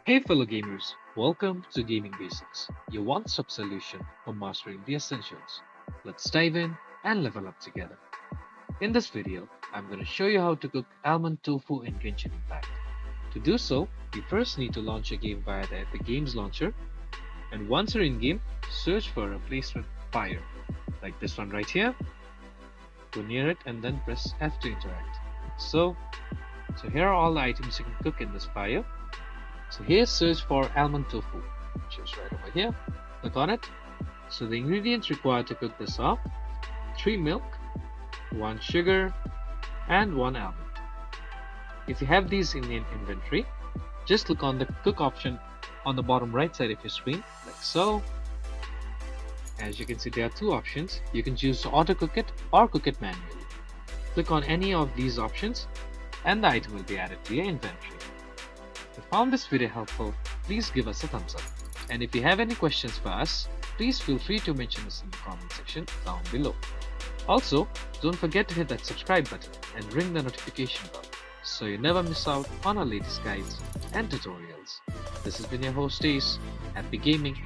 Hey fellow gamers, welcome to Gaming Basics, your one-stop solution for mastering the essentials. Let's dive in and level up together. In this video, I'm going to show you how to cook almond tofu in Genshin Impact. To do so, you first need to launch a game via the Epic Games launcher, and once you're in-game, search for a replacement fire, like this one right here. Go near it and then press F to interact. So here are all the items you can cook in this fire. So here search for almond tofu, which is right over here. Click on it. So the ingredients required to cook this are 3 milk, 1 sugar, and 1 almond. If you have these in inventory, just click on the cook option on the bottom right side of your screen, like so. As you can see, there are two options. You can choose to auto cook it or cook it manually. Click on any of these options and the item will be added to your inventory. If you found this video helpful, please give us a thumbs up. And if you have any questions for us, please feel free to mention us in the comment section down below. Also, don't forget to hit that subscribe button and ring the notification bell so you never miss out on our latest guides and tutorials. This has been your host Ace. Happy gaming!